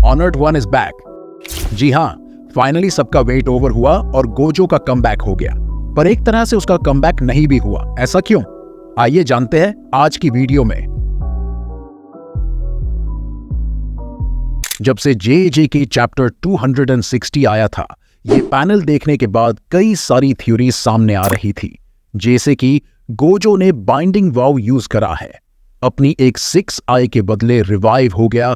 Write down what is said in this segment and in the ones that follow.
Honoured one is back. जी हाँ, finally सबका वेट ओवर हुआ और गोजो का कमबैक हो गया। पर एक तरह से उसका कमबैक नहीं भी हुआ। ऐसा क्यों? आइए जानते हैं आज की वीडियो में। जब से JJ की चैप्टर 260 आया था, ये पैनल देखने के बाद कई सारी थ्योरीज सामने आ रही थी, जैसे कि गोजो ने बाइंडिंग वाव यूज करा है, अपनी एक 6 आई के बदले रिवाइव हो गया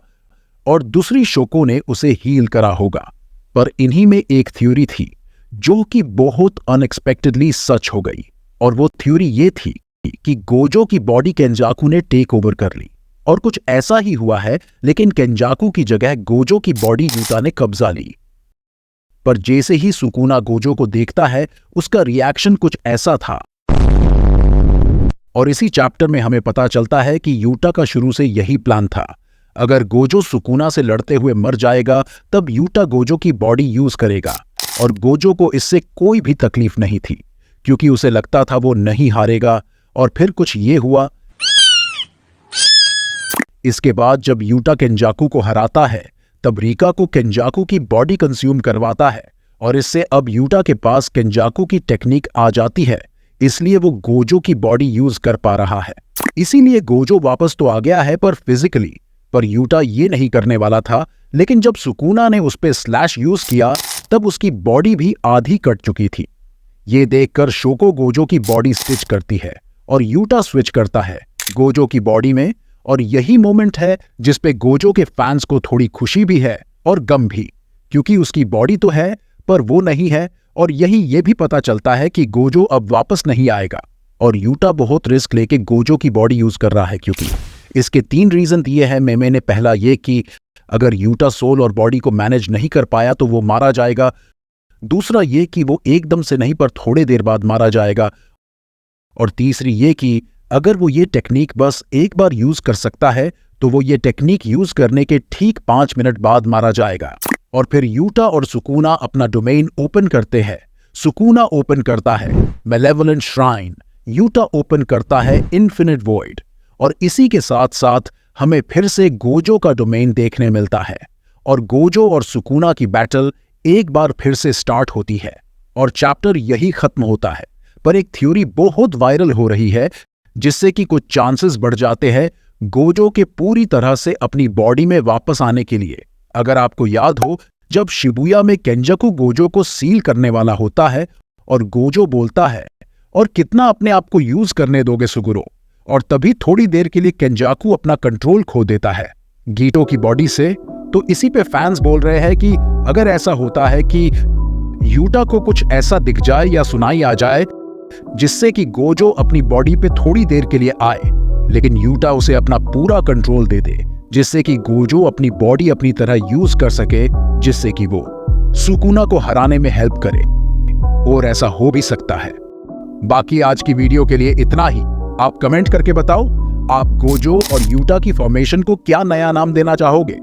और दूसरी शोको ने उसे हील करा होगा। पर इन्हीं में एक थ्योरी थी जो कि बहुत अनएक्सपेक्टेडली सच हो गई, और वो थ्योरी ये थी कि गोजो की बॉडी केंजाकू ने टेक ओवर कर ली। और कुछ ऐसा ही हुआ है, लेकिन केंजाकू की जगह गोजो की बॉडी यूटा ने कब्जा ली। पर जैसे ही सुकुना गोजो को देखता है, उसका रिएक्शन कुछ ऐसा था। और इसी चैप्टर में हमें पता चलता है कि यूटा का शुरू से यही प्लान था। अगर गोजो सुकुना से लड़ते हुए मर जाएगा, तब यूटा गोजो की बॉडी यूज करेगा। और गोजो को इससे कोई भी तकलीफ नहीं थी, क्योंकि उसे लगता था वो नहीं हारेगा। और फिर कुछ ये हुआ। इसके बाद जब यूटा केंजाकू को हराता है, तब रिका को केंजाकू की बॉडी कंज्यूम करवाता है, और इससे अब यूटा के पास केंजाकू की टेक्निक आ जाती है, इसलिए वो गोजो की बॉडी यूज कर पा रहा है। इसीलिए गोजो वापस तो आ गया है, पर फिजिकली। पर यूटा ये नहीं करने वाला था। लेकिन जब सुकुना ने उस पे स्लैश यूज किया, तब उसकी बॉडी भी आधी कट चुकी थी। ये देखकर शोको गोजो की बॉडी स्टिच करती है और यूटा स्विच करता है गोजो की बॉडी में। और यही मोमेंट है जिस पे गोजो के फैंस को थोड़ी खुशी भी है और गम भी, क्योंकि उसकी बॉडी तो है पर वो नहीं है। और यही ये भी पता चलता है कि गोजो अब वापस नहीं आएगा, और यूटा बहुत रिस्क लेके गोजो की बॉडी यूज कर रहा है। क्योंकि इसके 3 रीजन दिए हैं मैंने। पहला ये कि अगर यूटा सोल और बॉडी को मैनेज नहीं कर पाया तो वो मारा जाएगा। दूसरा ये कि वो एकदम से नहीं पर थोड़े देर बाद मारा जाएगा। और तीसरी ये कि अगर वो ये टेक्निक बस एक बार यूज कर सकता है, तो वो ये टेक्निक यूज करने के ठीक 5 मिनट बाद मारा जाएगा। और फिर यूटा और सुकुना अपना डोमेन ओपन करते हैं। सुकुना ओपन करता है मैलेवोलेंट श्राइन, यूटा ओपन करता है इन्फिनिट वॉइड। और इसी के साथ साथ हमें फिर से गोजो का डोमेन देखने मिलता है, और गोजो और सुकुना की बैटल एक बार फिर से स्टार्ट होती है, और चैप्टर यही खत्म होता है। पर एक थ्योरी बहुत वायरल हो रही है, जिससे कि कुछ चांसेस बढ़ जाते हैं गोजो के पूरी तरह से अपनी बॉडी में वापस आने के लिए। अगर आपको याद हो, जब शिबुया में केंजाकू गोजो को सील करने वाला होता है और गोजो बोलता है, और कितना अपने आप को यूज करने दोगे सुगुरो, और तभी थोड़ी देर के लिए केंजाकू अपना कंट्रोल खो देता है गीटो की बॉडी से। तो इसी पे फैंस बोल रहे हैं कि अगर ऐसा होता है कि यूटा को कुछ ऐसा दिख जाए या सुनाई आ जाए जिससे कि गोजो अपनी बॉडी पे थोड़ी देर के लिए आए, लेकिन यूटा उसे अपना पूरा कंट्रोल दे दे, जिससे कि गोजो अपनी बॉडी अपनी तरह यूज कर सके, जिससे कि वो सुकुना को हराने में हेल्प करे। और ऐसा हो भी सकता है। बाकी आज की वीडियो के लिए इतना ही। आप कमेंट करके बताओ, आप गोजो और यूटा की फॉर्मेशन को क्या नया नाम देना चाहोगे?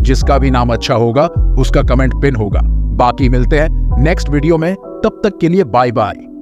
जिसका भी नाम अच्छा होगा उसका कमेंट पिन होगा। बाकी मिलते हैं नेक्स्ट वीडियो में, तब तक के लिए बाय बाय।